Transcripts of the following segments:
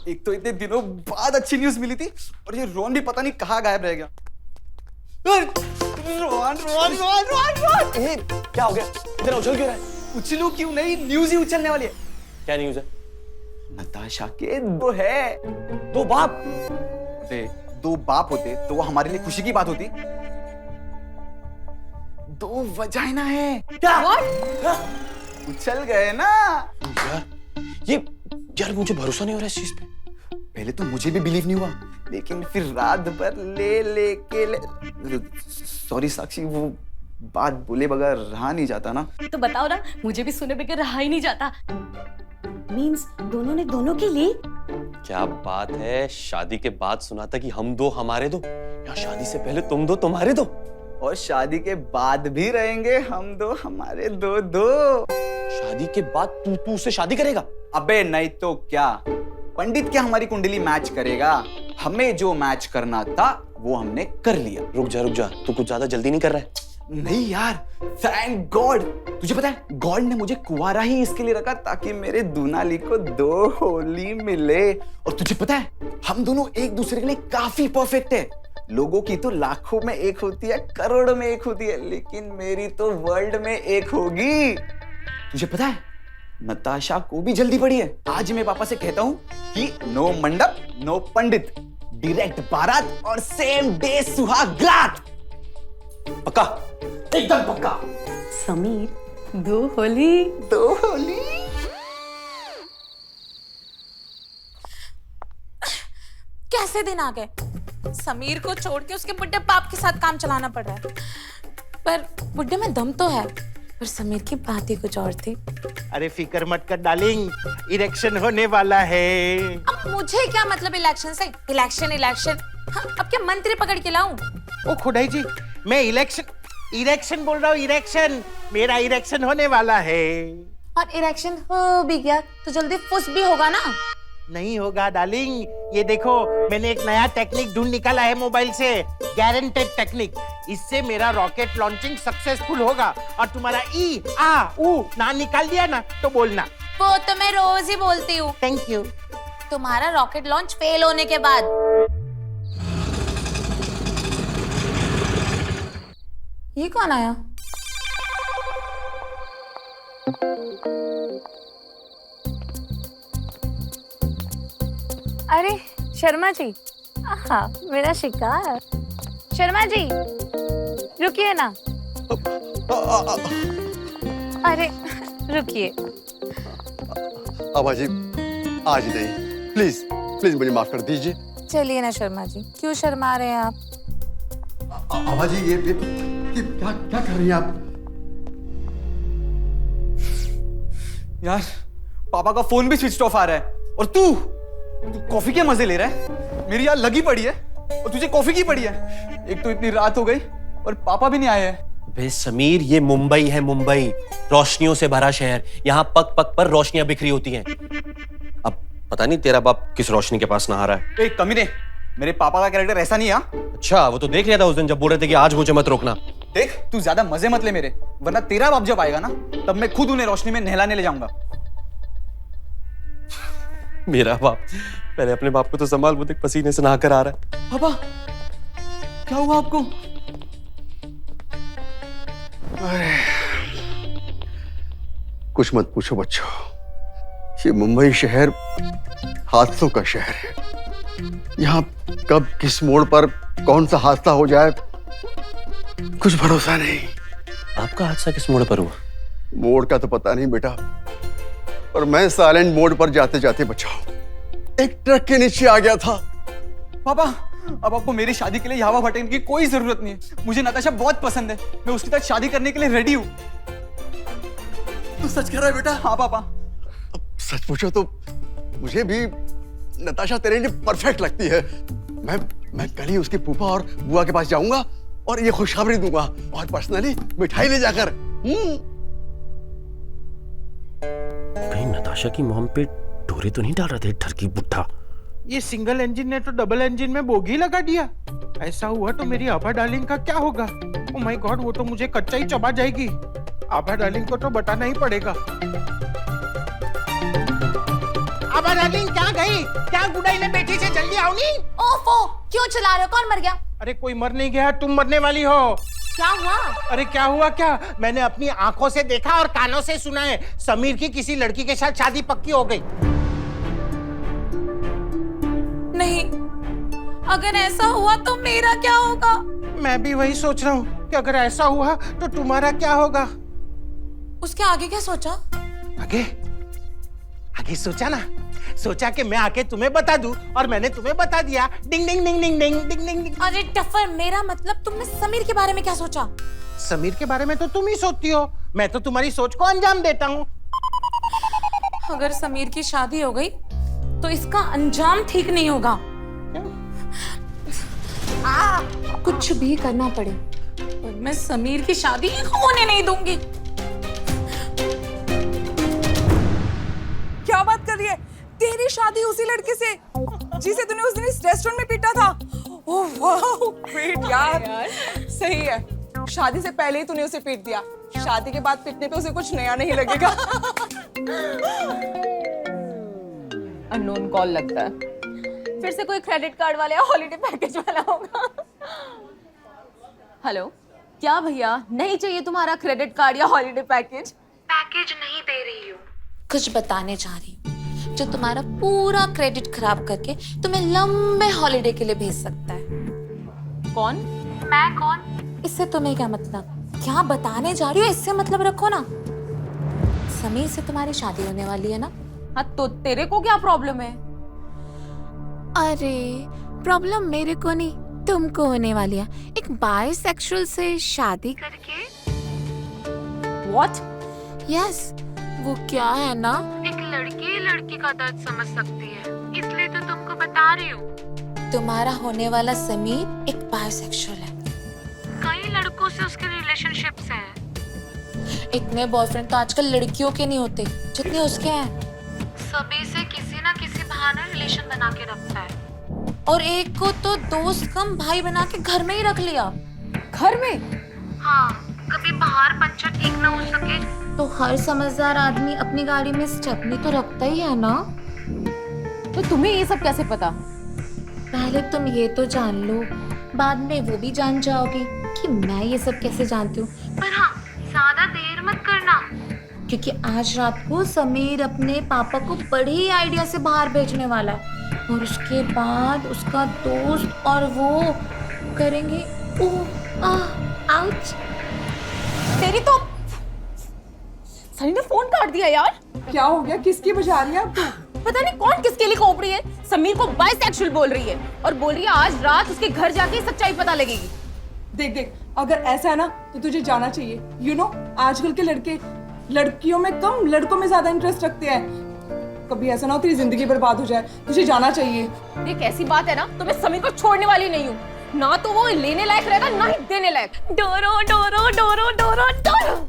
एक तो इतने दिनों बाद अच्छी न्यूज मिली थी और ये रोहन भी पता नहीं कहाँ गायब रह गया। रोहन रोहन रोहन रोहन रोहन ए, क्या हो गया? इतना उछल क्यों रहा है? उछलू क्यों नहीं, न्यूज ही उछलने वाली है। क्या न्यूज है? नताशा के दो है। दो बाप? दो बाप होते तो वो हमारे लिए खुशी की बात होती। दो वजाइना है। क्या? उछल गए ना यार मुझे भरोसा नहीं हो रहा इस चीज पे। पहले तो मुझे भी बिलीव नहीं हुआ, लेकिन फिर रात भर सॉरी साक्षी, वो बात बोले बगैर रहा नहीं जाता ना। तो बताओ ना, मुझे भी सुने बगैर रहा ही नहीं जाता। मींस दोनों ने दोनों के लिए? क्या बात है, शादी के बाद सुना था कि हम दो हमारे दो, या शादी से पहले तुम दो तुम्हारे दो, और शादी के बाद भी रहेंगे हम दो हमारे दो दो। शादी के बाद तू उससे शादी करेगा? अबे नहीं तो क्या, पंडित क्या हमारी कुंडली मैच करेगा? हमें जो मैच करना था वो हमने कर लिया। रुक जा, तू कुछ ज्यादा जल्दी नहीं कर रहा है? नहीं यार, थैंक गॉड। तुझे पता है गॉड ने मुझे कुंवारा ही इसके लिए रखा ताकि मेरे दूनाली को दो होली मिले। और तुझे पता है हम दोनों एक दूसरे के लिए काफी परफेक्ट है। लोगों की तो लाखों में एक होती है, करोड़ों में एक होती है, लेकिन मेरी तो वर्ल्ड में एक होगी। तुझे पता है नताशा को भी जल्दी पड़ी है। आज मैं पापा से कहता हूँ कि नो मंडप नो पंडित, डायरेक्ट बारात और सेम डे सुहाग रात। पक्का? एकदम पक्का। समीर, दो होली। दो होली। कैसे दिन आ गए, समीर को छोड़ के उसके बुड्ढे बाप के साथ काम चलाना पड़ रहा है। पर बुड्ढे में दम तो है, पर समीर की बात ही कुछ और थी। अरे फिक्र मत कर डार्लिंग, इलेक्शन होने वाला है। अब मुझे क्या मतलब इलेक्शन से? इलेक्शन हाँ, अब क्या मंत्री पकड़ के लाऊं? ओ खुदाई जी, मैं इलेक्शन बोल रहा हूँ, इलेक्शन। मेरा इलेक्शन होने वाला है। और इलेक्शन हो भी गया तो जल्दी फुस भी होगा ना? नहीं होगा डार्लिंग, ये देखो मैंने एक नया टेक्निक ढूंढ निकाला है मोबाइल से, गारंटेड टेक्निक। इससे मेरा रॉकेट लॉन्चिंग सक्सेसफुल होगा और तुम्हारा ई आ ऊ ना निकाल दिया ना तो बोलना। वो तो मैं रोज ही बोलती हूँ। Thank you. तुम्हारा रॉकेट लॉन्च फेल होने के बाद। ये कौन आया? अरे शर्मा जी, आहा, मेरा शिकार। शर्मा जी रुकिए ना। अरे रुकिए। आभा जी आज नहीं, प्लीज प्लीज मुझे माफ कर दीजिए। चलिए ना शर्मा जी, क्यों शर्मा रहे हैं आप? आभा जी ये क्या क्या कर रही हैं आप? यार पापा का फोन भी स्विच ऑफ आ रहा है और तू कॉफी के मजे ले रहा है। मेरी यार लगी पड़ी है और तुझे कॉफी की पड़ी है। एक तो इतनी रात हो गई और पापा भी नहीं आए हैं। बे समीर, ये मुंबई है, मुंबई रोशनियों से भरा शहर। यहाँ पग पग पर रोशनियां बिखरी होती हैं। अब पता नहीं तेरा बाप किस रोशनी के पास नहा रहा है। एक कमीने, मेरे पापा का कैरेक्टर ऐसा नहीं है। अच्छा, वो तो देख लिया था उस दिन जब बोल रहे थे कि आज मुझे मत रोकना। देख तू ज्यादा मजे मत ले मेरे, वरना तेरा बाप जब आएगा ना तब मैं खुद उन्हें रोशनी में नहलाने ले जाऊंगा। मेरा बाप, पहले अपने बाप को तो संभाल, वो देख पसीने से नहाकर आ रहा है। पापा क्या हुआ आपको? अरे कुछ मत पूछो बच्चों, ये मुंबई शहर हादसों का शहर है। यहाँ कब किस मोड़ पर कौन सा हादसा हो जाए कुछ भरोसा नहीं। आपका हादसा किस मोड़ पर हुआ? मोड़ का तो पता नहीं बेटा, और मैं साइलेंट मोड पर जाते जाते बचा हूं। एक ट्रक के नीचे आ गया था। पापा अब आपको मेरी शादी के लिए यहाँ भटकने की कोई जरूरत नहीं है। मुझे नताशा बहुत पसंद है, मैं उसके साथ शादी करने के लिए रेडी हूँ। तू सच कह रहा है बेटा? हाँ पापा। अब सच पूछो तो मुझे भी नताशा तेरे लिए परफेक्ट लगती है। मैं कल ही उसके फूफा और बुआ के पास जाऊंगा और ये खुशखबरी दूंगा और पर्सनली मिठाई ले जाकर। कहीं नताशा की मॉम पे डोरे तो नहीं डाल रहे थे ठरकी बुड्ढा? ये सिंगल इंजन ने तो डबल इंजन में बोगी लगा दिया। ऐसा हुआ तो मेरी आभा डार्लिंग का क्या होगा? ओ माय गॉड, वो तो मुझे कच्चा ही चबा जाएगी। आभा डार्लिंग को तो बताना ही पड़ेगा। अब डार्लिंग क्या गई? क्या गुडाई ने बैठी से जल्दी आओ नी। ओफो, क्यों चला रहे हो? कौन मर गया? अरे कोई मर नहीं गया, तुम मरने वाली हो। क्या हुआ? अरे क्या हुआ क्या? मैंने अपनी आंखों से देखा और कानों से सुना है, समीर की किसी लड़की के साथ शादी पक्की हो गई। नहीं, अगर ऐसा हुआ तो मेरा क्या होगा? मैं भी वही सोच रहा हूँ कि अगर ऐसा हुआ तो तुम्हारा क्या होगा। उसके आगे क्या सोचा? आगे आगे सोचा ना, सोचा कि मैं आके तुम्हें बता दूं और मैंने तुम्हें बता दिया। डिंग डिंग डिंग डिंग डिंग डिंग डिंग डिंग। अरे टफर, मेरा मतलब तुमने समीर के बारे में क्या सोचा? समीर के बारे में तो तुम ही सोचती हो, मैं तो तुम्हारी सोच को अंजाम देता हूँ। अगर समीर की शादी हो गई तो इसका अंजाम ठीक नहीं होगा। कुछ भी करना पड़े और मैं समीर की शादी होने नहीं दूंगी। क्या बात कर रही है? तेरी शादी उसी लड़के से जिसे तूने उस दिन इस रेस्टोरेंट में पीटा था? ओह वाह, ग्रेट यार। सही है, शादी से पहले ही तूने उसे पीट दिया, शादी के बाद पीटने पे उसे कुछ नया नहीं लगेगा। अननोन कॉल लगता है, फिर से कोई क्रेडिट कार्ड वाला या हॉलिडे पैकेज वाला होगा। हेलो, क्या भैया, नहीं चाहिए तुम्हारा क्रेडिट कार्ड या हॉलिडे पैकेज? पैकेज नहीं दे रही हूँ, कुछ बताने जा रही हूँ जो तुम्हारा पूरा क्रेडिट खराब करके तुम्हें लंबे हॉलिडे के लिए भेज सकता है। कौन? मैं कौन? इससे तुम्हें क्या मतलब? क्या बताने जा रही हो इससे मतलब रखो ना। समीर से तुम्हारी शादी होने वाली है ना? हाँ, तो तेरे को क्या प्रॉब्लम है? अरे प्रॉब्लम मेरे को नहीं, तुमको होने वाली है। एक बायसेक्सुअल से शादी करके। What? यस, वो क्या है ना, एक लड़की का दर्द समझ सकती है, इसलिए तो तुमको बता रही हूँ। तुम्हारा होने वाला समीर एक बायसेक्सुअल है। कई लड़कों से उसके रिलेशनशिप्स हैं। इतने बॉयफ्रेंड तो आजकल लड़कियों के नहीं होते जितने उसके हैं। सभी से किसी ना किसी बहाने रिलेशन बना के रखता है। और एक को तो दोस्त कम भाई बना के घर में ही रख लिया। घर में? हाँ, कभी बाहर पंचर ठीक ना हो सके तो हर समझदार आदमी अपनी गाड़ी में स्टेपनी तो रखता ही है ना। तो तुम्हें ये सब कैसे पता? पहले तुम ये तो जान लो, बाद में वो भी जान जाओगी कि मैं ये सब कैसे जानती हूँ। पर हाँ, ज्यादा देर मत करना, क्योंकि आज रात को समीर अपने पापा को बड़े ही आइडिया से बाहर भेजने वाला है और उसके बाद उसका दोस्त और वो करेंगे आउच। तेरी तो सनी ने फोन काट दिया यार। क्या हो गया? किसकी बजा रही है अब तू? पता नहीं कौन किसके लिए खोप रही है। समीर को बाइसेक्सुअल बोल रही है और बोल रही है आज रात उसके घर जाके सच्चाई पता लगेगी। देख देख, अगर ऐसा है ना तो तुझे जाना चाहिए। यू नो, आजकल के लड़के लड़कियों में कम लड़कों में ज्यादा इंटरेस्ट रखते हैं। कभी ऐसा ना हो तेरी जिंदगी बर्बाद हो जाए, तुझे जाना चाहिए। देख, ऐसी बात है ना तो मैं समीर को छोड़ने वाली नहीं हूँ। ना तो वो लेने लायक रहेगा ना ही देने लायक। डोरो डोरो डोरो डोरो डोरो।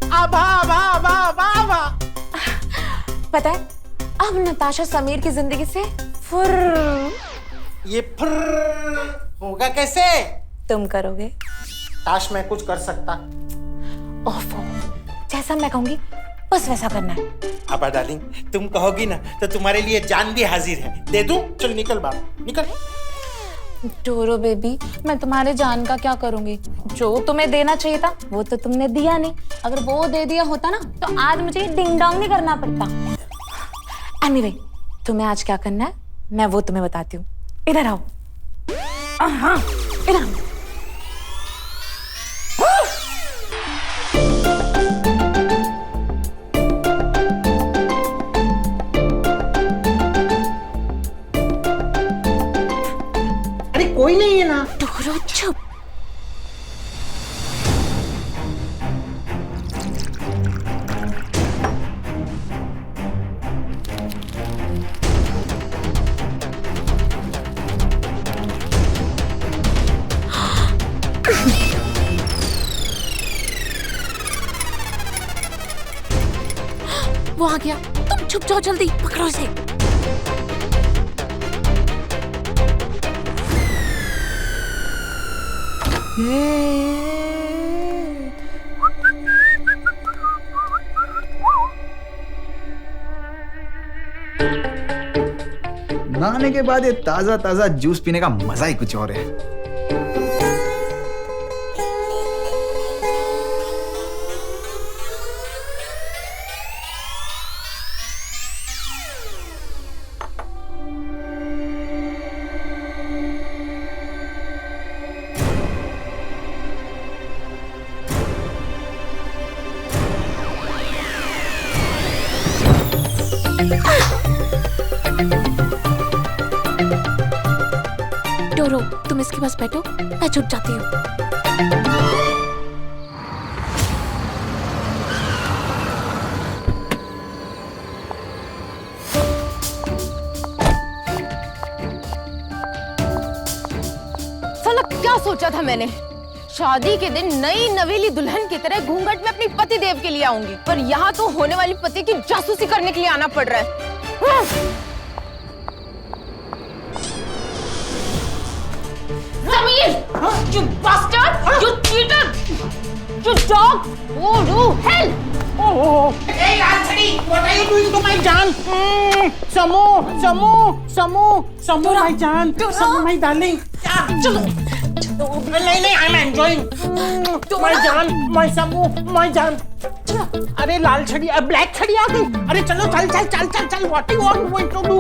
पता है, अब नताशा समीर की जिंदगी से फुर। ये फुर होगा कैसे? तुम करोगे। काश मैं कुछ कर सकता। ओफो, जैसा मैं कहूंगी बस वैसा करना है। अब डार्लिंग, तुम कहोगी ना तो तुम्हारे लिए जान भी हाजिर है। दे दूं? चल निकल बाहर, निकल। डोरो बेबी, मैं तुम्हारे जान का क्या करूंगी? जो तुम्हें देना चाहिए था वो तो तुमने दिया नहीं। अगर वो दे दिया होता ना तो आज मुझे डिंग डोंग नहीं करना पड़ता। एनीवे, तुम्हें आज क्या करना है मैं वो तुम्हें बताती हूँ। इधर आओ। हाँ, इधर आओ। अरे कोई नहीं है ना। डोरो चुप। वो आ गया, तुम छुप जाओ, जल्दी पकड़ो इसे। नहाने के बाद ये ताजा ताजा जूस पीने का मजा ही कुछ और है। डोरो, तुम इसके पास बैठो, मैं छुप जाती हूँ। साला क्या सोचा था मैंने? शादी के दिन नई नवेली दुल्हन की तरह घूंघट में अपनी पति देव के लिए आऊंगी, पर यहाँ तो होने वाली पति की जासूसी करने के लिए आना पड़ रहा है। Samir! You bastard! You cheater! You dog! Oh, you hell! Hey, Anthony, what are you doing to my Jaan? Samu, my Jaan. Samu, my darling. चलो. नहीं, I'm enjoying. My Jaan, my Samu, my Jaan. अरे लाल छड़ी, black छड़ी आ गई. अरे चलो, चल. What do you want to do?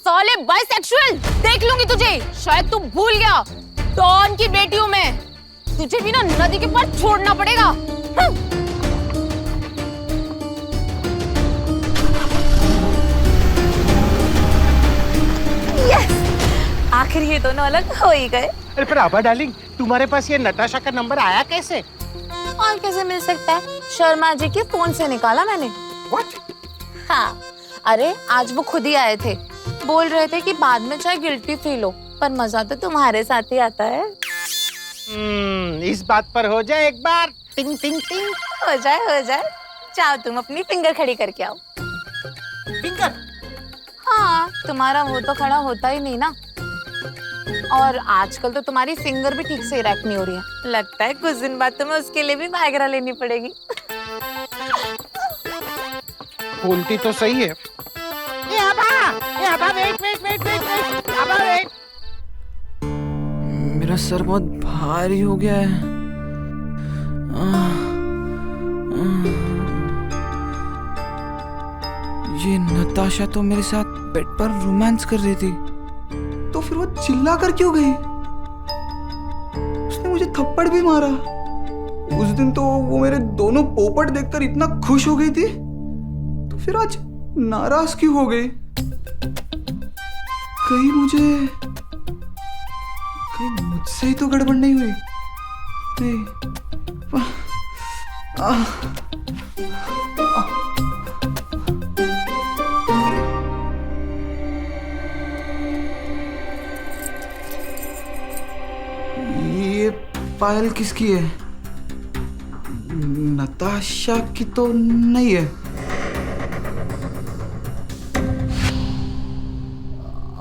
साले बाइसेक्सुअल, देख लूंगी तुझे। शायद तू भूल गया, डॉन की बेटी हूँ मैं। तुझे भी ना नदी के पार छोड़ना पड़ेगा। यस, आखिर ये दोनों अलग हो ही गए। अरे पर आभा डार्लिंग, तुम्हारे पास ये नताशा का नंबर आया कैसे? और कैसे मिल सकता है? शर्मा जी के फोन से निकाला मैंने। What? हाँ, अरे आज वो खुद ही आए थे, बोल रहे थे कि बाद में चाहे गिल्टी फील हो, पर मजा तो तुम्हारे साथ ही आता है। इस बात पर हो जाए एक बार टिंग टिंग टिंग। हो जाए। चाहो तुम अपनी फिंगर खड़ी करके आओ। फिंगर? हाँ, तुम्हारा वो तो खड़ा होता ही नहीं ना। और आजकल तो तुम्हारी फिंगर भी ठीक से इरेक्ट नहीं हो रही है। लगता है कुछ दिन बाद तुम्हें उसके लिए भी वाइग्रा लेनी पड़ेगी। बोलती तो सही है। ये आभा, वेट, आभा वेट। मेरा सर बहुत भारी हो गया है। ये नताशा तो मेरे साथ बेड पर रोमांस कर रही थी, तो फिर वो चिल्ला कर क्यों गई? उसने मुझे थप्पड़ भी मारा। उस दिन तो वो मेरे दोनों पोपट देखकर इतना खुश हो गई थी, तो फिर आज नाराज क्यों हो गई? कहीं मुझसे ही तो गड़बड़ नहीं हुई? नहीं। ये पायल किसकी है? नताशा की तो नहीं है।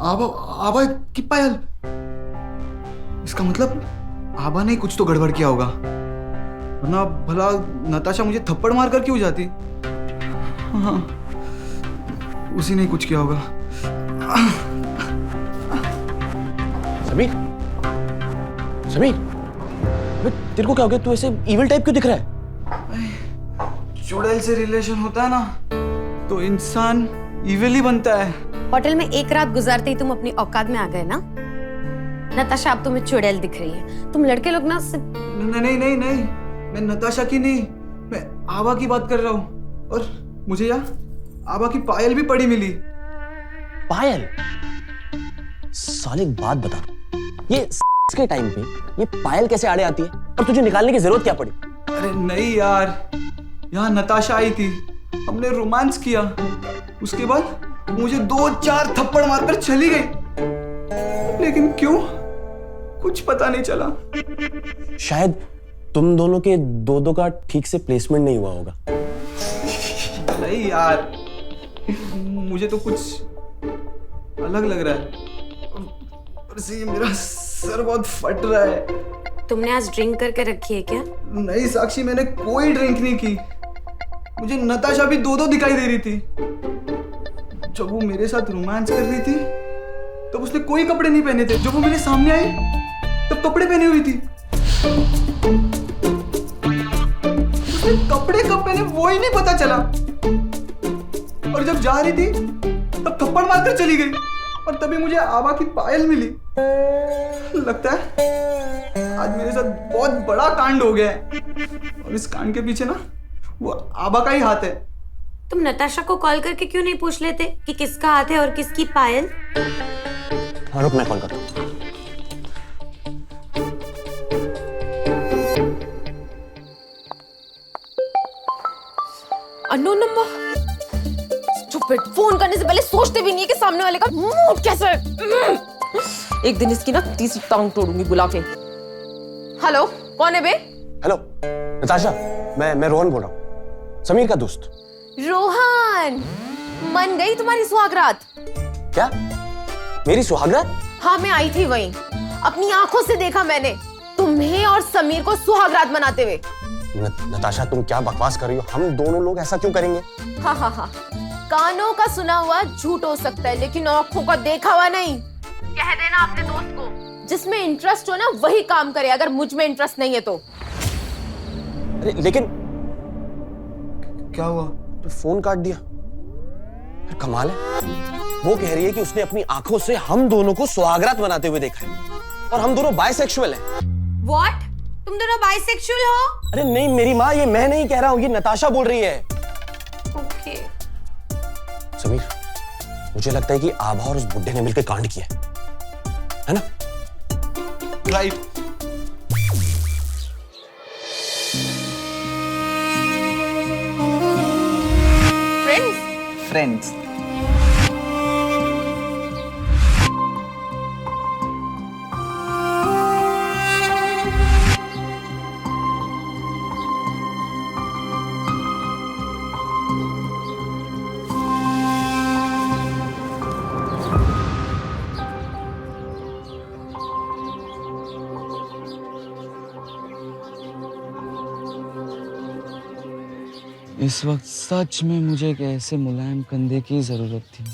आभा की पायल? इसका मतलब आभा ने कुछ तो गड़बड़ किया होगा, वरना भला नताशा मुझे थप्पड़ मार कर क्यों जाती? हाँ, उसी ने कुछ किया होगा। समीर, तेरे को क्या हो गया? तू ऐसे इविल टाइप क्यों दिख रहा है? चुड़ैल से रिलेशन होता है ना, तो इंसान इविल ही बनता है। होटल में एक रात गुजारते ही तुम अपनी औकात में आ गए ना। नताशा अब तुम्हें चुड़ैल दिख रही है। तुम लड़के लोग ना नहीं, मैं नताशा की नहीं, मैं आभा की बात कर रहा हूँ। और मुझे यहाँ आभा की पायल भी पड़ी मिली। पायल? साले एक बात बता, ये के टाइम पे ये पायल कैसे आड़े आती है और तुझे निकालने की जरूरत क्या पड़ी? अरे नहीं यार, यहाँ नताशा आई थी, हमने रोमांस किया, उसके बाद मुझे 2-4 थप्पड़ मारकर चली गई। लेकिन क्यों, कुछ पता नहीं चला। शायद तुम दोनों के दो का ठीक से प्लेसमेंट नहीं हुआ होगा। नहीं यार, मुझे तो कुछ अलग लग रहा है। और से मेरा सर बहुत फट रहा है। तुमने आज ड्रिंक करके रखी है क्या? नहीं साक्षी, मैंने कोई ड्रिंक नहीं की। मुझे नताशा भी दो दिखाई दे रही थी। जब वो मेरे साथ रोमांस कर रही थी तब उसने कोई कपड़े नहीं पहने थे। जब वो मेरे सामने आई तब कपड़े पहने हुई थी। उसने कपड़े कब पहने वो ही नहीं पता चला। और जब जा रही थी तब थप्पड़ मारकर चली गई और तभी मुझे आबा की पायल मिली। लगता है आज मेरे साथ बहुत बड़ा कांड हो गया है और इस कांड के पीछे ना वो आबा का ही हाथ है। तुम नताशा को कॉल करके क्यों नहीं पूछ लेते कि किसका हाथ है और किसकी पायल? हाँ, रुक, मैं कॉल करता हूँ। Unknown number. स्टूपिड, फोन करने से पहले सोचते भी नहीं है कि सामने वाले का मूड कैसा है। एक दिन इसकी ना तीसरी टांग तोड़ूंगी बुला के। हेलो, कौन है बे? हेलो नताशा, मैं रोहन बोल रहा हूँ, समीर का दोस्त। रोहन, मन गई तुम्हारी सुहागरात? क्या मेरी सुहागरात? हाँ, मैं आई थी वहीं, अपनी आंखों से देखा मैंने तुम्हें और समीर को सुहागरात मनाते हुए। नताशा, तुम क्या बकवास कर रही हो? हम दोनों लोग ऐसा क्यों करेंगे? हाँ हाँ हाँ, कानों का सुना हुआ झूठ हो सकता है लेकिन आंखों का देखा हुआ नहीं। कह देना अपने दोस्त को, जिसमें इंटरेस्ट हो ना वही काम करे, अगर मुझ में इंटरेस्ट नहीं है तो। अरे लेकिन क्या हुआ? तो फोन काट दिया। फिर कमाल है, वो कह रही है कि उसने अपनी आंखों से हम दोनों को सुहागरात मनाते हुए देखा है और हम दोनों बाइसेक्सुअल हैं। What? तुम दोनों बाइसेक्सुअल हो? अरे नहीं मेरी माँ, ये मैं नहीं कह रहा हूँ, ये नताशा बोल रही है। ओके। समीर, मुझे लगता है कि आभा और उस बुड्ढे ने मिलकर कांड किया है ना? राइट। फ्रेंड्स। इस वक्त सच में मुझे एक ऐसे मुलायम कंधे की जरूरत थी।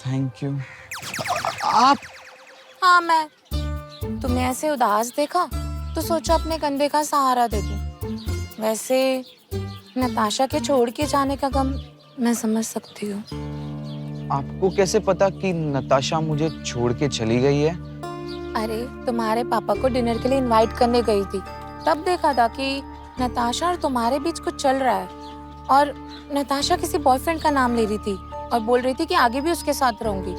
Thank you. आप? हाँ, मैं तुम्हें ऐसे उदास देखा तो सोचा अपने कंधे का सहारा दे दूं। वैसे नताशा के छोड़ के जाने का गम मैं समझ सकती हूँ। आपको कैसे पता कि नताशा मुझे छोड़ के चली गई है? अरे, तुम्हारे पापा को डिनर के लिए इनवाइट करने गई थी, तब देखा था कि नताशा और तुम्हारे बीच कुछ चल रहा है और नताशा किसी बॉयफ्रेंड का नाम ले रही थी और बोल रही थी कि आगे भी उसके साथ रहूंगी।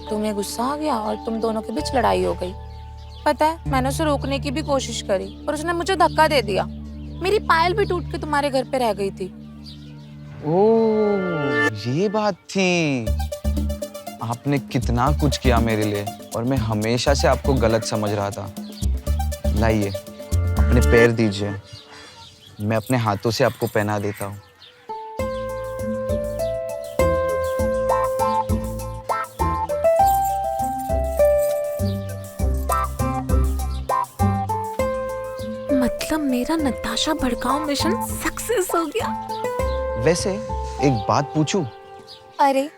तुम्हें गुस्सा आ गया और तुम दोनों के बीच लड़ाई हो गई। पता है, मैंने उसे रोकने की भी कोशिश करी पर उसने मुझे धक्का दे दिया। मेरी पायल भी टूट के तुम्हारे घर पे रह गई थी। ओह, ये बात थी। आपने कितना कुछ किया मेरे लिए और मैं हमेशा से आपको गलत समझ रहा था। लाइए, अपने पैर दीजिए, मैं अपने हाथों से आपको पहना देता हूँ। मतलब मेरा नताशा भड़काऊ मिशन सक्सेस हो गया। वैसे एक बात पूछूं? अरे,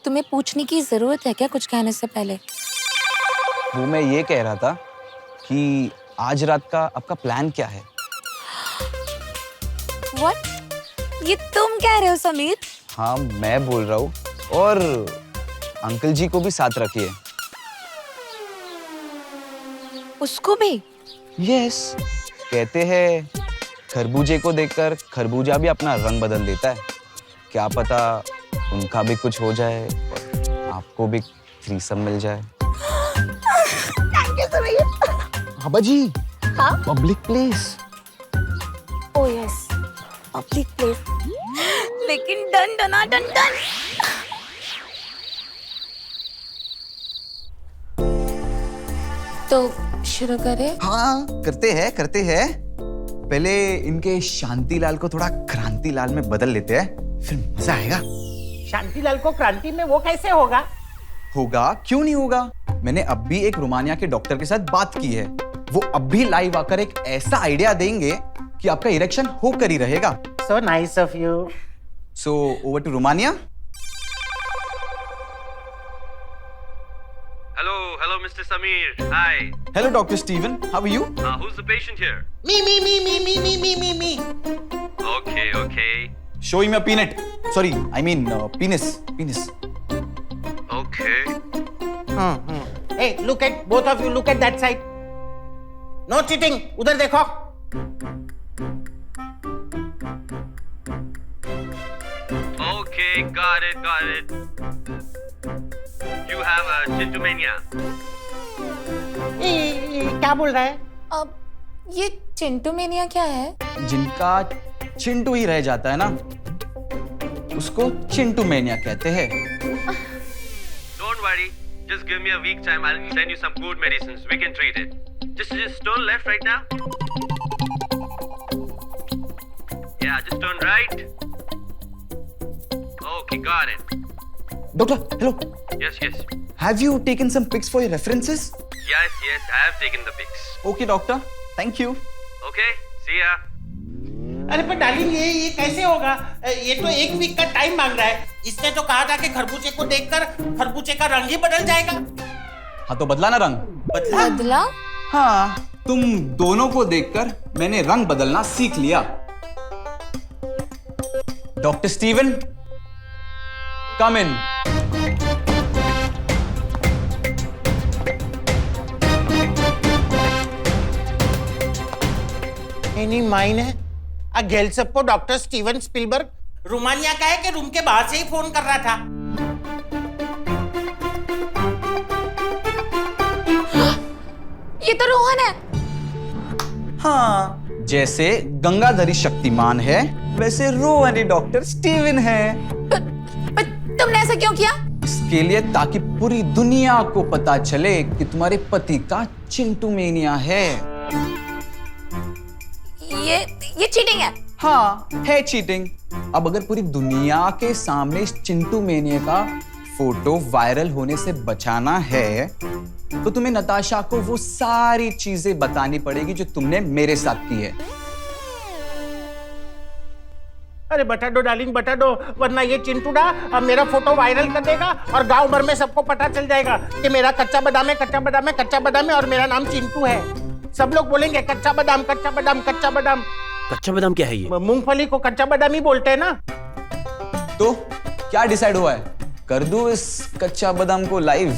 तुम्हें पूछने की जरूरत है क्या कुछ कहने से पहले? वो मैं ये कह रहा था कि आज रात का आपका प्लान क्या है? What? ये तुम कह रहे हो समीर? हाँ, मैं बोल रहा हूँ और अंकल जी को भी साथ रखिए। उसको भी? यस, कहते हैं खरबूजे को देखकर खरबूजा भी अपना रंग बदल देता है। क्या पता उनका भी कुछ हो जाए और आपको भी थ्रीसम मिल जाए। बाबा जी, हाँ? Public place. Oh yes, public place. लेकिन डन डना डन डन। तो शुरू करें? हाँ, करते हैं। पहले इनके शांतिलाल को थोड़ा क्रांतिलाल में बदल लेते हैं, फिर मजा आएगा। शांतिलाल को क्रांति में वो कैसे होगा? होगा, क्यों नहीं होगा? मैंने अब भी एक रोमानिया के डॉक्टर के साथ बात की है। वो अब भी लाइव आकर एक ऐसा आइडिया देंगे कि आपका इरेक्शन होकर ही रहेगा। So nice of you. So over to Romania. Hello, Mr. Samir. Hi. Hello doctor Steven, how are you? Who's the patient here? Me. Okay. Show him your peanut, sorry I mean penis. Okay. Hey, look at both of you. Look at that side. No cheating. उधर देखो. Okay, got it. You have a chintomania. क्या बोल रहा है? अब ये चिंटूमेनिया क्या है? जिनका चिंटू ही रह जाता है ना, उसको चिंटू मैनिया कहते हैं। Don't worry. Just give me a week time. I'll send you some good medicines. We can treat it. Just turn left right now. Yeah, just turn right. Okay, got it. Doctor hello, Yes. Have you taken some pics for your references? Yes, I have taken the pics. Okay doctor, thank you. Okay, see ya. अरे पर darling ये कैसे होगा? ये तो एक week का time मांग रहा है। इसने तो कहा था कि खरबूजे को देखकर खरबूजे का रंग ही बदल जाएगा। हाँ तो बदला ना रंग। बदला? हाँ, तुम दोनों को देखकर मैंने रंग बदलना सीख लिया। डॉक्टर स्टीवन, कम इन। एनी माइन है? गेल्सप्पो डॉक्टर स्टीवन स्पीलबर्ग रोमानिया का है कि रूम के बाहर से ही फोन कर रहा था? ये तो रोहन है। हाँ, जैसे गंगाधरी शक्तिमान है, वैसे रोहनी डॉक्टर स्टीवन है। पर तुमने ऐसा क्यों किया? इसके लिए ताकि पूरी दुनिया को पता चले कि तुम्हारे पति का चिंटू मेनिया है। ये चीटिंग है। हाँ, है चीटिंग। अब अगर पूरी दुनिया के सामने इस चिंटू मेनिया का फोटो वायरल होने से बचाना है, तो तुम्हें नताशा को वो सारी चीजें बतानी पड़ेगी जो तुमने मेरे साथ की है। अरे बता दो डार्लिंग, बता दो, वरना ये चिंटूडा अब मेरा फोटो वायरल कर देगा और गांव भर में सबको पता चल जाएगा कि मेरा कच्चा बादाम है और मेरा नाम चिंटू है। सब लोग बोलेंगे कच्चा बादाम। कच्चा बादाम क्या है ये? मूंगफली को कच्चा बादाम ही बोलते हैं ना। तो क्या डिसाइड हुआ है? कर दूं इस कच्चा बादाम को लाइव?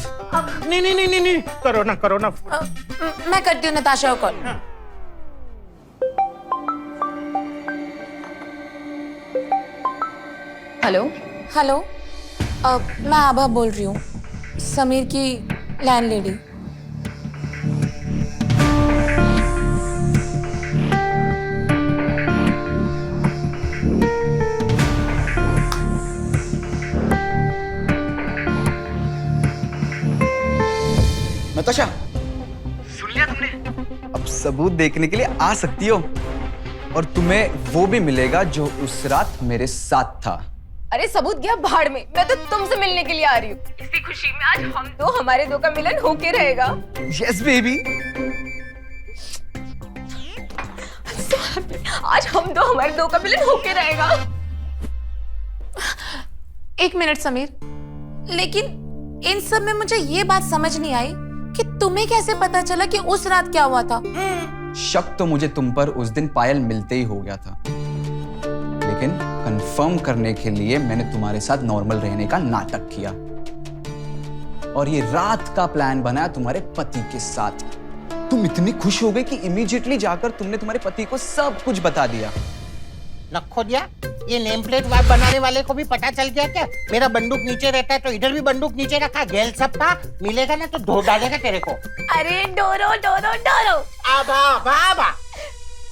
नहीं, करो ना। मैं करती हूँ नताशा को कॉल। हेलो, मैं आभा बोल रही हूँ, समीर की लैंडलेडी। नताशा, सुन लिया तुमने? अब सबूत देखने के लिए आ सकती हो, और तुम्हें वो भी मिलेगा जो उस रात मेरे साथ था। अरे सबूत गया भाड़ में, मैं तो तुमसे मिलने के लिए आ रही हूँ। इसी खुशी में आज हमारे दो का मिलन होके रहेगा। Yes baby. आज हमारे दो का मिलन होके रहेगा। एक मिनट समीर, लेकिन इन सब में मुझे ये बात समझ नहीं आई कि तुम्हें कैसे पता चला कि उस रात क्या हुआ था? शक तो मुझे तुम पर उस दिन पायल मिलते ही हो गया था, लेकिन कंफर्म करने के लिए मैंने तुम्हारे साथ नॉर्मल रहने का नाटक किया, और ये रात का प्लान बनाया तुम्हारे पति के साथ। तुम इतनी खुश हो गई कि इमीडिएटली जाकर तुमने तुम्हारे पति को सब कुछ बता दिया। नखो दिया? ये नेम प्लेट वाइप बनाने वाले को भी पता चल गया क्या? मेरा बंदूक नीचे रहता है तो इधर भी बंदूक नीचे रखा। गेल सब था, मिलेगा ना तो धो डालेगा तेरे को। अरे डोरो। आबा।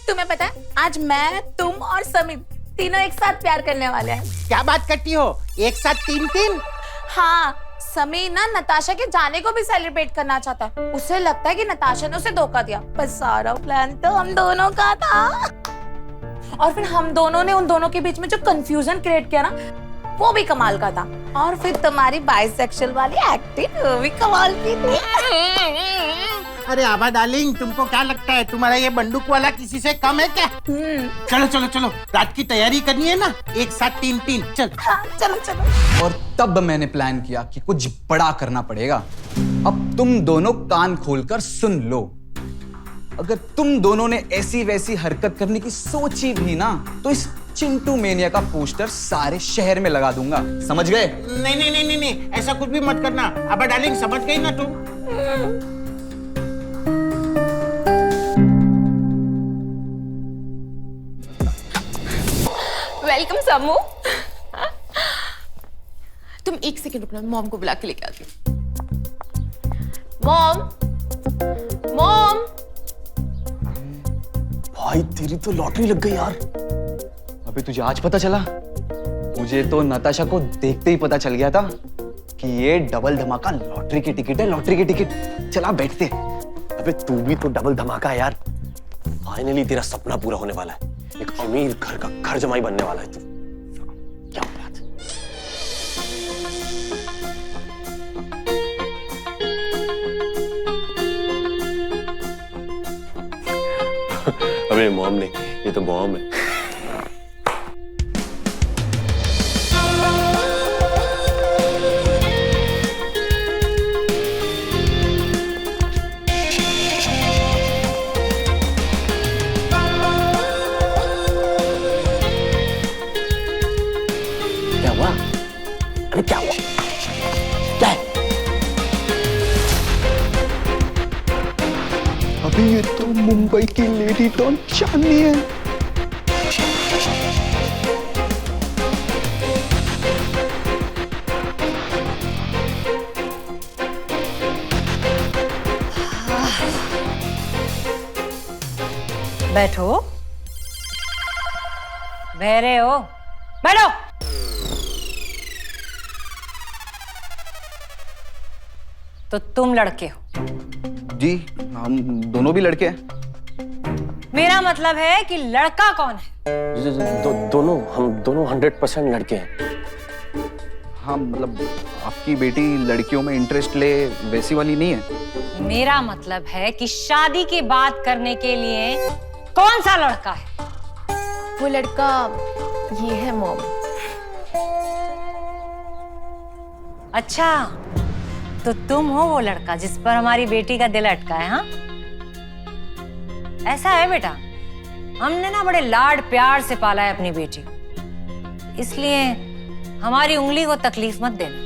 तुम्हें पता है आज मैं, तुम और समीर तीनों एक साथ प्यार करने वाले हैं। क्या बात करती हो? एक साथ तीन? हाँ, समीर ना नताशा के जाने को भी सेलिब्रेट करना चाहता है। उसे लगता है कि नताशा ने उसे धोखा दिया, पर सारा प्लान तो हम दोनों का था। और फिर हम दोनों ने उन दोनों के बीच में जो कंफ्यूजन क्रिएट किया ना, वो भी कमाल का था। और फिर तुम्हारी बाइसेक्सुअल वाली एक्टिंग, वो भी कमाल की थी। अरे आभा डार्लिंग, तुमको क्या लगता है तुम्हारा ये बंदूक वाला किसी से कम है क्या? चलो चलो चलो, रात की तैयारी करनी है ना, एक साथ 3-3 चल। हाँ, चलो चलो। और तब मैंने प्लान किया कि कुछ बड़ा करना पड़ेगा। अब तुम दोनों कान खोलकर सुन लो। अगर तुम दोनों ने ऐसी वैसी हरकत करने की सोची भी ना, तो इस चिंटू मेनिया का पोस्टर सारे शहर में लगा दूंगा। समझ गए? नहीं नहीं नहीं नहीं, ऐसा कुछ भी मत करना। आभा डार्लिंग, समझ गई ना तुम? वेलकम समू। तुम एक सेकंड रुकना, मॉम को बुला के लेके आती हूँ। Mom, mom. भाई तेरी तो लॉटरी लग गई यार। अबे तुझे आज पता चला? मुझे तो नताशा को देखते ही पता चल गया था कि ये डबल धमाका लॉटरी की टिकट है, लॉटरी की टिकट। चला बैठते। अबे तू भी तो डबल धमाका है यार। फाइनली तेरा सपना पूरा होने वाला है। एक अमीर घर का घर जमाई बनने वाला है तू। क्या बात है। अबे मॉम ने, ये तो बॉम्ब है। क्या हुआ? अरे क्या हुआ? क्या है? अभी ये तो मुंबई की लेडी डॉन चांदनी है। बैठो। बहरे हो? बैठो। तो तुम लड़के हो? जी, हम दोनों भी लड़के हैं। मेरा मतलब है कि लड़का कौन है? दोनों, हम दोनों 100% लड़के हैं। हाँ, मतलब आपकी बेटी लड़कियों में इंटरेस्ट ले वैसी वाली नहीं है। मेरा मतलब है कि शादी की बात करने के लिए कौन सा लड़का है? वो लड़का ये है मॉम। अच्छा, तो तुम हो वो लड़का जिस पर हमारी बेटी का दिल अटका है? हाँ, ऐसा है बेटा, हमने ना बड़े लाड प्यार से पाला है अपनी बेटी, इसलिए हमारी उंगली को तकलीफ मत देना।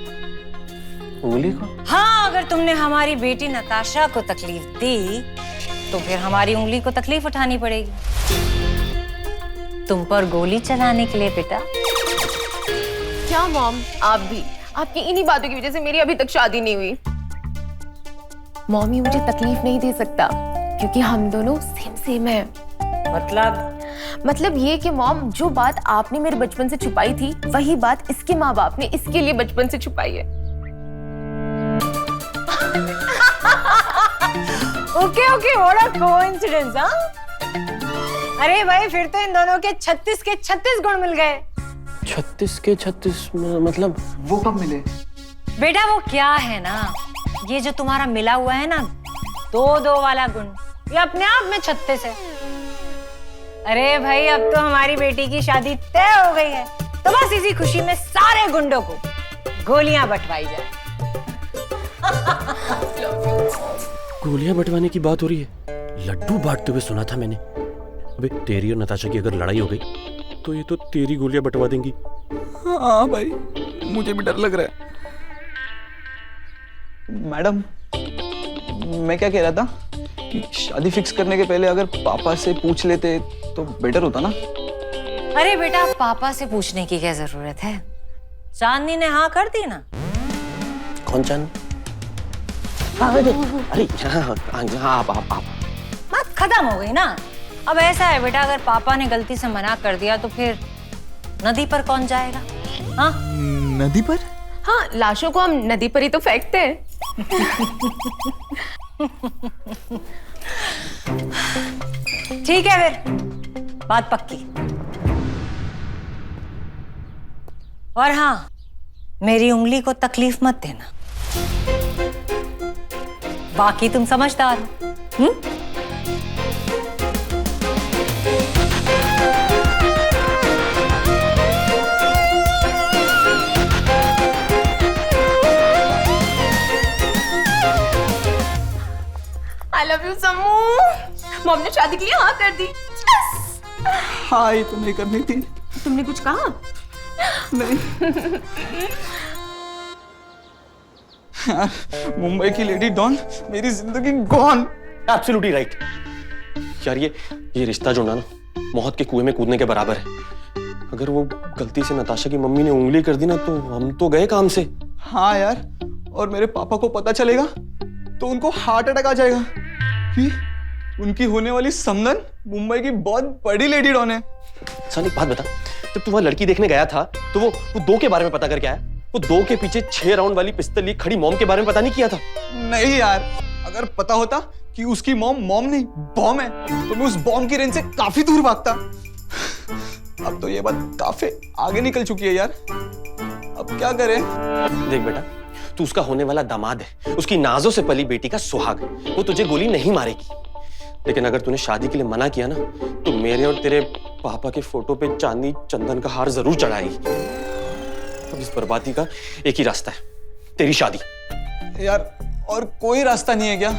उंगली को? हाँ, अगर तुमने हमारी बेटी नताशा को तकलीफ दी तो फिर हमारी उंगली को तकलीफ उठानी पड़ेगी। तुम पर गोली चलाने के लिए बेटा। क्या मॉम, आप भी? आपकी इन्हीं बातों की वजह से मेरी अभी तक शादी नहीं हुई। मॉमी मुझे तकलीफ नहीं दे सकता क्योंकि हम दोनों सेम है। मतलब ये कि मॉम, जो बात आपने मेरे बचपन से छुपाई थी वही बात इसके माँ बाप ने इसके लिए बचपन से छुपाई है। Okay, what a coincidence. हाँ, अरे भाई, फिर तो इन दोनों के 36 के 36 गुण मिल गए। 36 के 36 मतलब? वो कब मिले? बेटा वो क्या है ना, ये जो तुम्हारा मिला हुआ है ना 2-2 वाला गुण, ये अपने आप में 36 है। अरे भाई, अब तो हमारी बेटी की शादी तय हो गई है, तो बस इसी खुशी में सारे गुंडों को गोलियां बंटवाई जाए। गोलियां बंटवाने की बात हो रही है? लड्डू बांटते हुए सुना था मैंने। अबे तेरी और नताशा की अगर लड़ाई हो गई तो ये तो तेरी गोलियां बंटवा देंगी। हाँ भाई, मुझे भी डर लग रहा है। मैडम, मैं क्या कह रहा था कि शादी फिक्स करने के पहले अगर पापा से पूछ लेते तो बेटर होता ना। अरे बेटा, पापा से पूछने की क्या जरूरत है? चांदनी ने हाँ कर दी ना। कौन चांदनी? अरे हाँ, आप बात खत्म हो गई ना। अब ऐसा है बेटा, अगर पापा ने गलती से मना कर दिया तो फिर नदी पर कौन जाएगा? हाँ, नदी पर? हाँ, लाशों को हम नदी पर ही तो फेंकते हैं। ठीक है, फिर बात पक्की। और हाँ, मेरी उंगली को तकलीफ मत देना, बाकी तुम समझदार हो। आई लव यू समू। मॉम ने शादी के लिए हाँ कर दी। Yes! हाँ, ये तो नहीं करनी थी। तुमने कुछ कहा? नहीं। यार, मुंबई की लेडी डॉन, मेरी जिंदगी गॉन। Absolutely right. यार ये रिश्ता जोड़ना ना मौत के कुएं में कूदने के बराबर है। अगर वो गलती से नताशा की मम्मी ने उंगली कर दी ना तो हम तो गए काम से। हाँ यार, और मेरे पापा को पता चलेगा तो उनको हार्ट अटैक आ जाएगा कि उनकी होने वाली समधन मुंबई की बहुत बड़ी लेडी डॉन है। सन एक बात बता, जब तू वहां लड़की देखने गया था तो वो 2 के बारे में पता करके आया? वो 2 के पीछे 6 राउंड वाली पिस्तौल लिए खड़ी मॉम के बारे में पता नहीं किया था? नहीं यार, अगर पता होता कि उसकी मॉम नहीं बॉम्ब है तो मैं उस बॉम्ब की रेंज से काफी दूर भागता। अब तो ये बात काफी आगे निकल चुकी है यार, अब क्या करें? देख बेटा, तू उसका होने वाला दामाद है, उसकी नाजों से पली बेटी का सुहाग है। वो तुझे गोली नहीं मारेगी, लेकिन अगर तूने शादी के लिए मना किया ना तो मेरे और तेरे पापा के फोटो पे चांदी चंदन का हार जरूर चढ़ाएगी। अब इस बर्बादी का एक ही रास्ता है, तेरी शादी। यार, और कोई रास्ता नहीं है क्या?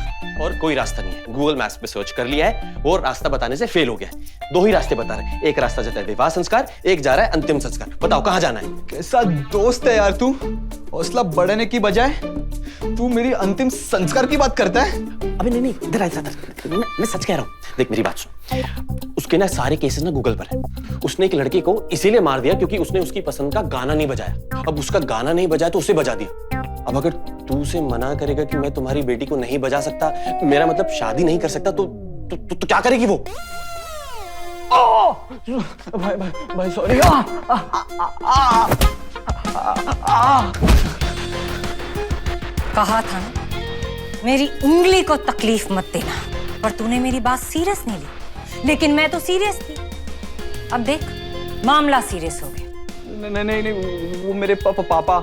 और कोई रास्ता नहीं है। गूगल मैप्स पे सर्च कर लिया है, वो रास्ता बताने से फेल हो गया है। 2 ही रास्ते बता रहे, एक रास्ता जाता है विवाह संस्कार, एक जा रहा है अंतिम संस्कार। बताओ कहाँ जाना है? कैसा दोस्त है यार तू, हौसला बढ़ाने की बजाय तू मेरी अंतिम संस्कार की बात करता है। अबे नहीं, इधर आ, मैं सच कह रहा हूँ। देख मेरी बात सुन, उसके ना सारे केसेस ना गूगल पर है। उसने एक लड़के को इसीलिए मार दिया क्योंकि उसने उसकी पसंद का गाना नहीं बजाया। अब उसका गाना नहीं बजाया तो उसे बजा दिया। अब अगर तू उसे मना करेगा कि मैं तुम्हारी बेटी को नहीं बजा सकता, मेरा मतलब शादी नहीं कर सकता, तो क्या करेगी वो? भाई सॉरी। कहा था ना, मेरी उंगली को तकलीफ मत देना, पर तूने मेरी बात सीरियस नहीं ली। लेकिन मैं तो सीरियस थी। अब देख, मामला सीरियस हो गया। नहीं, वो मेरे पापा।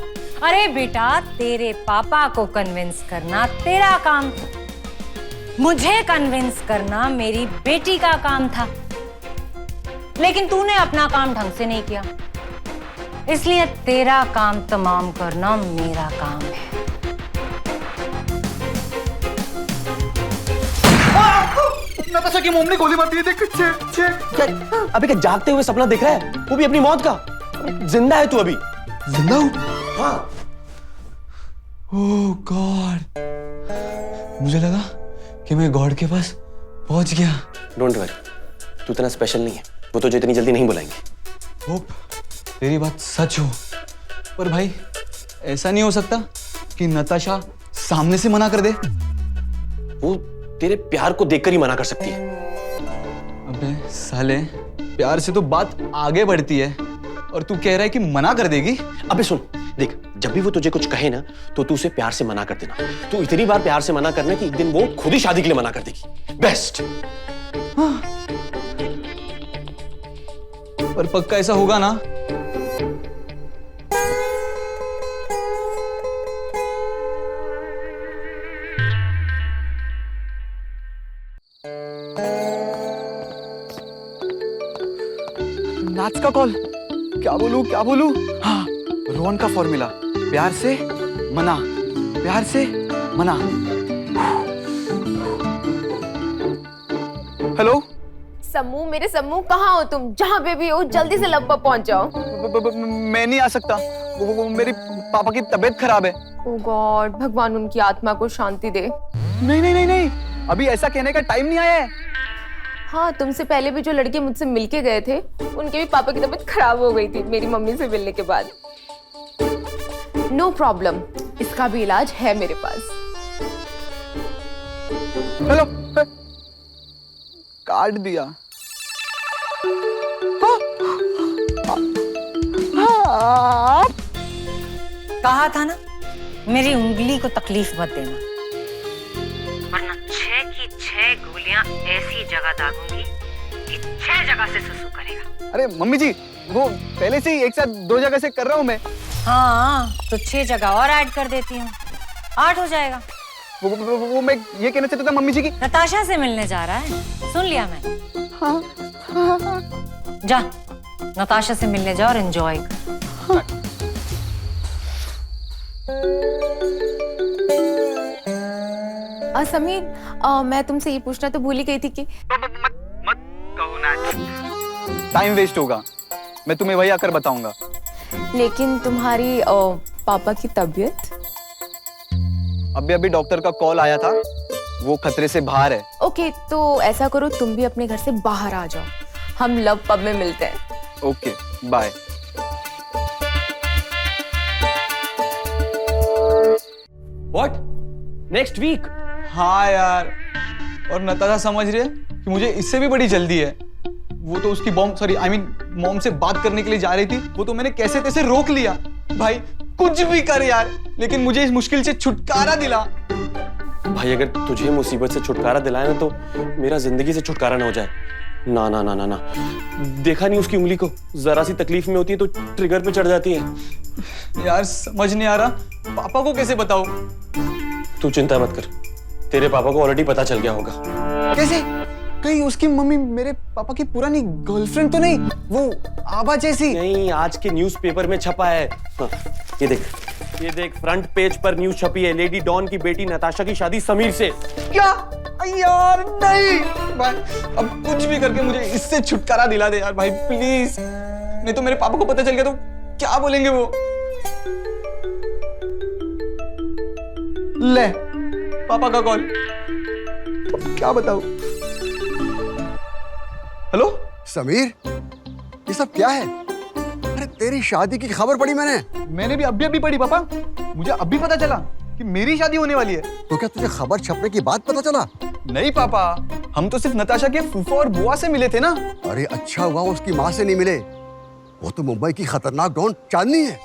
अरे बेटा, तेरे पापा को कन्विंस करना तेरा काम था, मुझे कन्विंस करना मेरी बेटी का काम था। लेकिन तूने अपना काम ढंग से नहीं किया, इसलिए तेरा काम तमाम करना मेरा काम है। नताशा की मॉम ने गोली मार दी। देख, अबे क्या जागते हुए सपना देख रहा है? वो भी अपनी मौत का। जिंदा है तू अभी? जिंदा हूँ? हाँ। ओह गॉड, मुझे लगा कि मैं गॉड के पास पहुंच गया। डोंट वरी, तू इतना स्पेशल नहीं है, वो तुझे इतनी जल्दी नहीं बुलाएंगे। होप तेरी बात सच हो, पर भाई ऐसा नहीं हो सकता कि नताशा सामने से मना कर दे। वो तेरे प्यार को देखकर ही मना कर सकती है। अबे साले, प्यार से तो बात आगे बढ़ती है और तू कह रहा है कि मना कर देगी? अबे सुन, देख, जब भी वो तुझे कुछ कहे ना तो तू उसे प्यार से मना कर देना। तू इतनी बार प्यार से मना करना कि एक दिन वो खुद ही शादी के लिए मना कर देगी। बेस्ट। हाँ। पर पक्का ऐसा होगा ना? नाच का कॉल। क्या बोलूं? हाँ, रोहन का फॉर्मूला, प्यार से मना, प्यार से मना। हेलो सम्मू, मेरे सम्मू, कहाँ हो तुम? जहाँ पे भी हो जल्दी से लब पर पहुंच जाओ। मैं नहीं आ सकता, वो मेरी पापा की तबीयत खराब है। ओह गॉड, भगवान उनकी आत्मा को शांति दे। नहीं, अभी ऐसा कहने का टाइम नहीं आया है। हाँ, तुमसे पहले भी जो लड़के मुझसे मिलके गए थे उनके भी पापा की तबीयत खराब हो गई थी मेरी मम्मी से मिलने के बाद। नो प्रॉब्लम, इसका भी इलाज है मेरे पास। हेलो, काट दिया। कहा था ना, मेरी उंगली को तकलीफ मत देना, वरना 6 की 6 गोलियां ऐसी जगह दागूंगी कि 6 जगह से सुसु करेगा। अरे मम्मी जी, वो पहले से ही एक साथ 2 जगह से कर रहा हूं मैं। हाँ तो 6 जगह और ऐड कर देती हूँ, 8 हो जाएगा। वो मैं ये कहना चाहता था मम्मी जी की। नताशा से मिलने जा रहा है, सुन लिया मैं। जा नताशा से मिलने जा और एंजॉय कर। समीर, मैं तुमसे ये पूछना तो भूल ही गई थी कि मत कहो ना, टाइम वेस्ट होगा, मैं तुम्हें वही आकर बताऊंगा। लेकिन तुम्हारी पापा की तबीयत? अभी डॉक्टर का कॉल आया था, वो खतरे से बाहर है। ओके, तो ऐसा करो तुम भी अपने घर से बाहर आ जाओ, हम लव पब में मिलते हैं। Okay, bye. What? Next week? हाँ यार, और नताशा समझ रही है कि मुझे इससे भी बड़ी जल्दी है। वो तो उसकी मॉम से बात करने के लिए जा रही थी, वो तो मैंने कैसे तैसे रोक लिया। भाई कुछ भी कर यार, लेकिन मुझे इस मुश्किल से छुटकारा दिला। भाई अगर तुझे मुसीबत से छुटकारा दिलाए ना तो मेरा जिंदगी से छुटकारा ना हो जाए। ना ना ना ना ना, देखा नहीं उसकी उंगली को, जरा सी तकलीफ में होती है तो ट्रिगर पे चढ़ जाती है। यार समझ नहीं आ रहा, पापा को कैसे बताऊं? तू चिंता मत कर, तेरे पापा को ऑलरेडी पता चल गया होगा। कैसे? कहीं उसकी मम्मी मेरे पापा की पुरानी गर्लफ्रेंड तो नहीं, वो आबा जैसी? नहीं, आज के न्यूज़पेपर में छपा है। हाँ, ये देख फ्रंट पेज पर न्यूज छपी है, लेडी डॉन की बेटी नताशा की शादी समीर से। क्या? यार नहीं भाई, अब कुछ भी करके मुझे इससे छुटकारा दिला दे यार भाई प्लीज, नहीं तो मेरे पापा को पता चल गया तो क्या बोलेंगे वो। ले पापा का कॉल, क्या बताऊं? हेलो समीर, ये सब क्या है? अरे तेरी शादी की खबर पड़ी मैंने भी अभी पढ़ी पापा, मुझे अभी पता चला कि मेरी शादी होने वाली है। तो क्या तुझे खबर छपने की बात पता चला? नहीं पापा, हम तो सिर्फ नताशा के फूफा और बुआ से मिले थे ना। अरे अच्छा हुआ उसकी माँ से नहीं मिले, वो तो मुंबई की खतरनाक डॉन चांदनी है।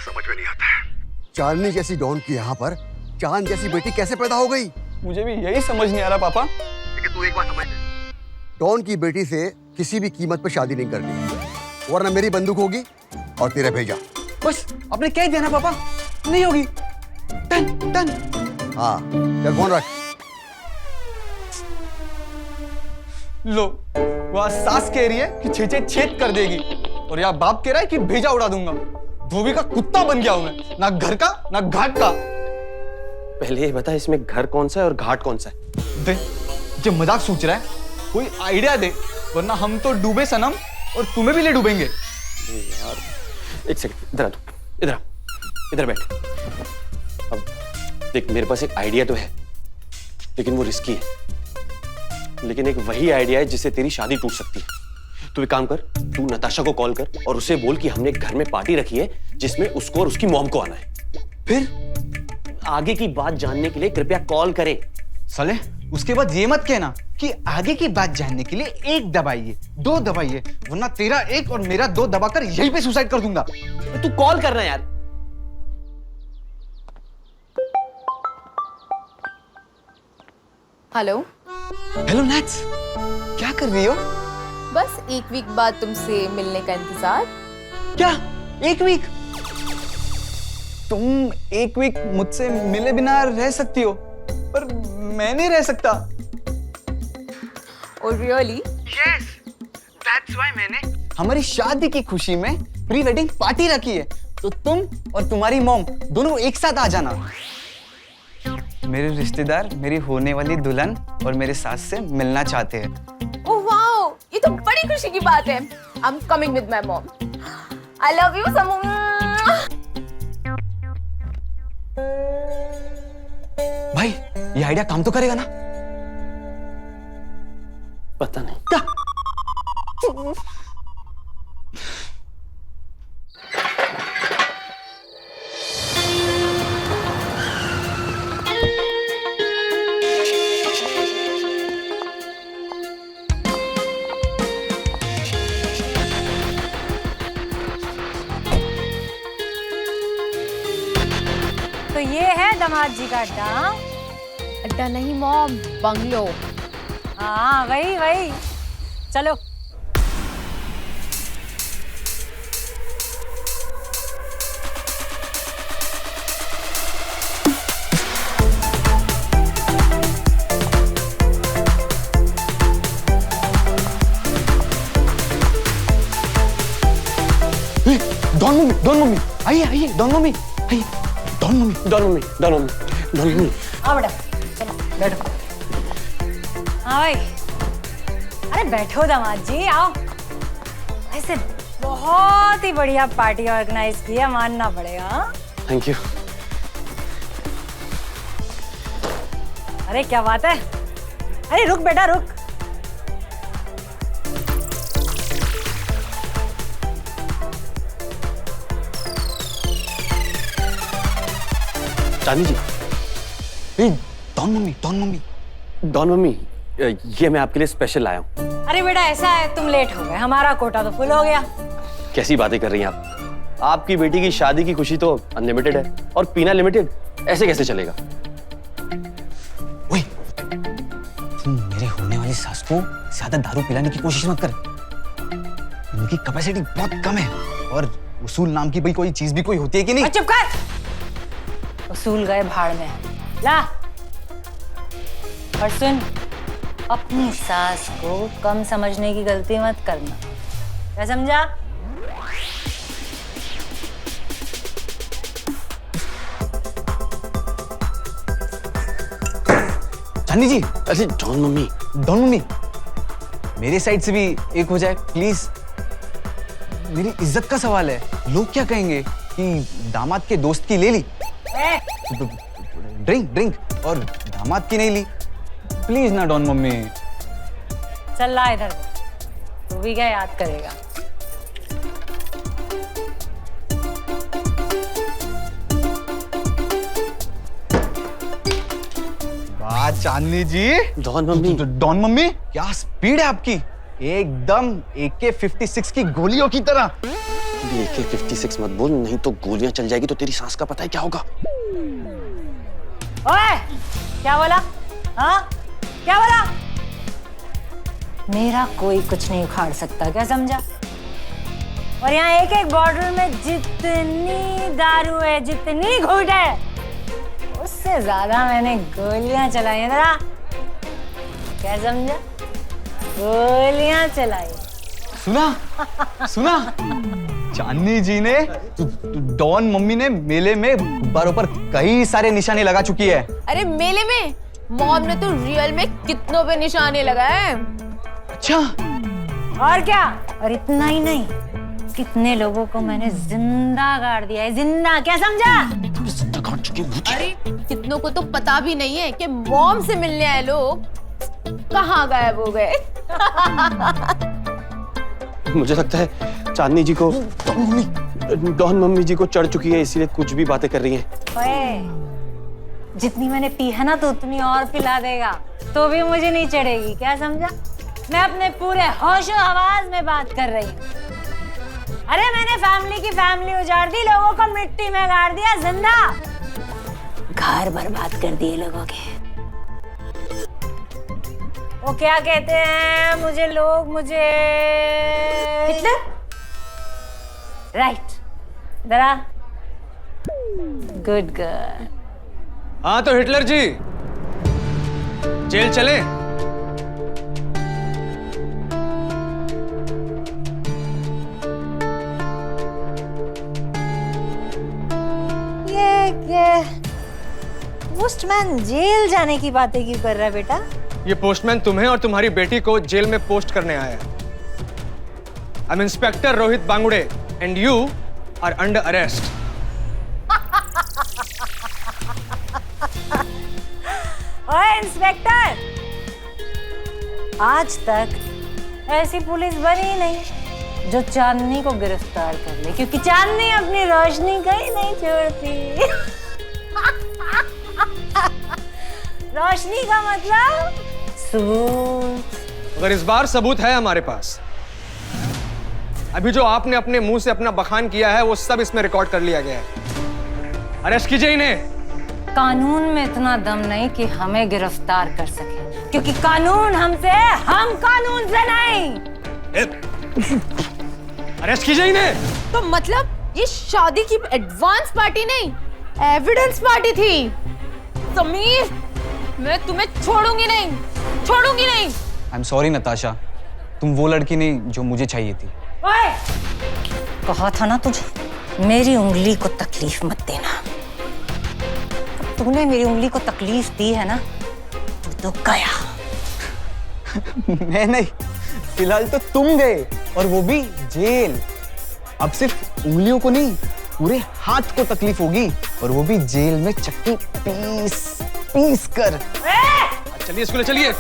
समझ में नहीं आता है, चांदनी जैसी डॉन की यहाँ पर चांद जैसी बेटी कैसे पैदा हो गई? मुझे भी यही समझ नहीं आ रहा पापा। लेकिन तू एक बात समझ ले, डॉन की बेटी से किसी भी कीमत पर शादी नहीं करनी, वरना मेरी बंदूक होगी और तेरा भेजा। बस आपने कह दिया ना पापा, नहीं होगी। Done done. हाँ चल फोन रख। लो, वह सास कह रही है कि छेछे छेद कर देगी, और यहाँ बाप कह रहा है कि भेजा उड़ा दूंगा। धोबी का कुत्ता बन गया हूं मैं, ना घर का ना घाट का। पहले ये बता, इसमें घर कौन सा है और घाट कौन सा है? दे, जो मजाक सोच रहा है, कोई आइडिया दे, वरना हम तो डूबे सनम और तुम्हें भी ले डूबेंगे। यार एक सेकंड, इधर आ तू, इधर बैठ। अब देख, मेरे पास एक आइडिया तो है, लेकिन वो रिस्की है। लेकिन एक वही आइडिया है जिससे तेरी शादी टूट सकती है। तू एक काम कर, तू नताशा को कॉल कर और उसे बोल कि हमने घर में पार्टी रखी है जिसमें उसको और उसकी मॉम को आना है। फिर आगे की बात जानने के लिए कृपया कॉल करे। साले, उसके बाद ये मत कहना कि आगे की बात जानने के लिए 1 दबाइए 2 दबाइए, वरना तेरा 1 और मेरा 2 दबाकर यहीं पे सुसाइड कर दूंगा। तो तू कॉल करना यार। हेलो। हेलो नैट्स, क्या कर रही हो? बस 1 वीक बाद तुमसे मिलने का इंतजार। क्या 1 वीक? तुम 1 वीक मुझसे मिले बिना रह सकती हो, पर मैं नहीं रह सकता। Oh really? Yes, that's why मैंने हमारी शादी की खुशी में प्री वेडिंग पार्टी रखी है, तो तुम और तुम्हारी मॉम दोनों एक साथ आ जाना। मेरे रिश्तेदार मेरी होने वाली दुल्हन और मेरे सास से मिलना चाहते हैं। ओह वाओ, ये तो बड़ी खुशी की बात है। I am coming with my mom. I love you Samu. भाई ये आइडिया काम तो करेगा ना? पता नहीं। क्या? तो ये है दामाद जी का अड्डा। अड्डा नहीं मॉम, बंगलो। हाँ वही चलो। डॉन मम्मी आइए आइए, डॉन मम्मी आइए, डॉन मम्मी डॉन मम्मी। आओ बेटा, चलो बैठो। हाँ भाई, अरे बैठो दामाद जी, आओ। ऐसे बहुत ही बढ़िया पार्टी ऑर्गेनाइज की है, मानना पड़ेगा। हाँ? Thank you. अरे क्या बात है, अरे रुक बेटा रुक। चांदी जी। डॉन मम्मी डॉन मम्मी, ये मैं आपके लिए स्पेशल लाया हूँ। अरे बेटा ऐसा है, तुम लेट हो गए, हमारा कोटा तो फुल हो गया। कैसी बातें कर रही हैं आप? आपकी बेटी की शादी की खुशी तो अनलिमिटेड है और पीना लिमिटेड, ऐसे कैसे चलेगा? ओए, तुम मेरे होने वाली सास को ज्यादा दारू पिलाने की कोशिश मत कर। उनकी कैपेसिटी बहुत कम है और उसूल नाम की भाई कोई चीज भी कोई होती है कि नहीं? चुप कर, उसूल गए भाड़ में। ला और सुन, अपनी सास को कम समझने की गलती मत करना, क्या समझा? चांदी जी। अरे डॉन मम्मी, मेरे साइड से भी एक हो जाए प्लीज। मेरी इज्जत का सवाल है, लोग क्या कहेंगे कि दामाद के दोस्त की ले ली ड्रिंक और दामाद की नहीं ली। प्लीज ना डॉन मम्मी। चल ला इधर, तू भी क्या याद करेगा। वाह चांदनी जी। डॉन मम्मी क्या स्पीड है आपकी, एकदम AK-56 की गोलियों की तरह। AK-56 मत बोल, नहीं तो गोलियां चल जाएगी तो तेरी सांस का पता है क्या होगा। ओए, क्या बोला? हाँ, क्या बोला? मेरा कोई कुछ नहीं उखाड़ सकता, क्या समझा? और यहाँ एक एक बॉटल में जितनी दारू है, जितनी घूंट है, उससे ज्यादा मैंने गोलियां चलाई हैं। जरा क्या समझा? गोलियां चलाई। सुना चांदनी जी ने, डॉन मम्मी ने मेले में गुब्बारों पर कई सारे निशाने लगा चुकी है। अरे मेले में मॉम ने तो रियल में कितनों पे निशाने लगाए। अच्छा, और क्या? और इतना ही नहीं, कितने लोगों को मैंने जिंदा गाड़ दिया है, जिंदा, क्या समझा? जिंदा गाड़ चुके हैं। अरे कितनों को तो पता भी नहीं है कि मॉम से मिलने आए लोग कहाँ गायब हो गए। मुझे लगता है चांदनी जी को डॉन मम्मी जी को चढ़ चुकी है, इसीलिए कुछ भी बातें कर रही हैं। ओए, जितनी मैंने पी है ना तो उतनी और पिला देगा, तो भी मुझे नहीं चढ़ेगी, क्या समझा? मैं अपने पूरे होशो हवास में बात कर रही हूँ। अरे मैंने फैमिली उजाड़ दी, लोगों को मिट्टी में गाड़ दिया, जिंदा घर बर्बाद कर दिए लोगों के। वो क्या कहते हैं, मुझे हिटलर? राइट, जरा गुड गर्ल। हाँ तो हिटलर जी जेल चले? ये पोस्टमैन जेल जाने की बातें क्यों कर रहा है बेटा? ये पोस्टमैन तुम्हें और तुम्हारी बेटी को जेल में पोस्ट करने आया है। I am inspector Rohit Bangude and you are under arrest. ओए इंस्पेक्टर, आज तक ऐसी पुलिस बनी ही नहीं जो चांदनी को गिरफ्तार कर ले, क्योंकि चांदनी अपनी रोशनी कहीं नहीं छोड़ती। रोशनी का मतलब सबूत। अगर इस बार सबूत है हमारे पास, अभी जो आपने अपने मुंह से अपना बखान किया है वो सब इसमें रिकॉर्ड कर लिया गया है। अरेस्ट कीजिए इन्हें। कानून में इतना दम नहीं कि हमें गिरफ्तार कर सके, क्योंकि कानून हमसे है, हम कानून से नहीं। अरेस्ट कीजिए इन्हें। तो मतलब ये शादी की एडवांस पार्टी नहीं, एविडेंस पार्टी थी। समीर, मैं तुम्हें छोड़ूंगी नहीं। आई एम सॉरी नताशा, तुम वो लड़की नहीं जो मुझे चाहिए थी। ओए, कहा था ना तुझे, मेरी उंगली को तकलीफ मत देना। तूने मेरी उंगली को तकलीफ दी है ना, तू तो गया। मैं नहीं, फिलहाल तो तुम गए, और वो भी जेल। अब सिर्फ उंगलियों को नहीं, पूरे हाथ को तकलीफ होगी, और वो भी जेल में चक्की पीस पीस कर। चलिए स्कूल चलिए।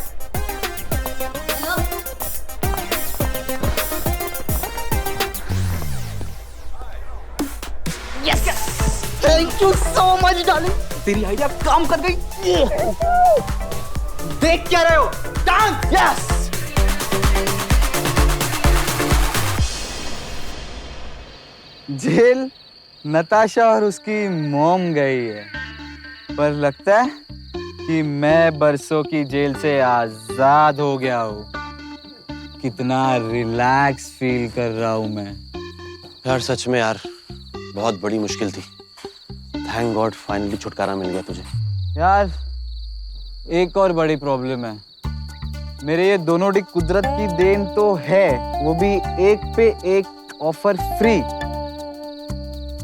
Thank you so much darling, तेरी आइडिया काम कर गई। देख क्या रहे हो? डांस। यस। जेल नताशा और उसकी मॉम गई है, पर लगता है कि मैं बरसों की जेल से आजाद हो गया हूँ। कितना रिलैक्स फील कर रहा हूँ मैं। यार सच में यार, बहुत बड़ी मुश्किल थी। थैंक गॉड फाइनली छुटकारा मिल गया तुझे। यार एक और बड़ी प्रॉब्लम है, मेरे ये दोनों डिक कुदरत की देन तो है, वो भी एक पे एक ऑफर फ्री।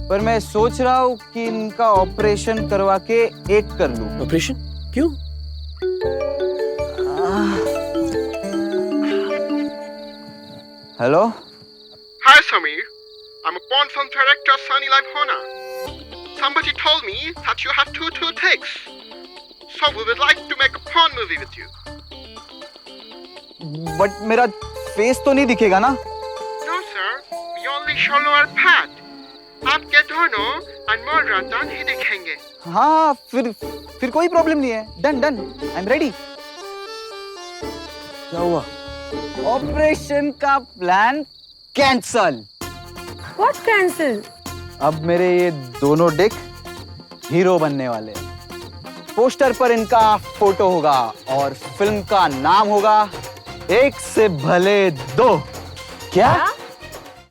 पर मैं सोच रहा हूँ कि इनका ऑपरेशन करवा के एक कर लूं। ऑपरेशन? क्यों? Hello. Hi Samir, I'm a porn film director Sunny Live Hona. Somebody told me that you have two ticks, so we would like to make a porn movie with you. But मेरा face तो नहीं दिखेगा ना? No sir, we only show lower part. आपके दोनों अनमोल रतन ही दिखेंगे। हाँ, फिर कोई प्रॉब्लम नहीं है। Done done, I am ready. क्या हुआ? ऑपरेशन का प्लान कैंसल। What cancel? अब मेरे ये दोनों डिक हीरो बनने वाले हैं। पोस्टर पर इनका फोटो होगा और फिल्म का नाम होगा एक से भले दो। क्या?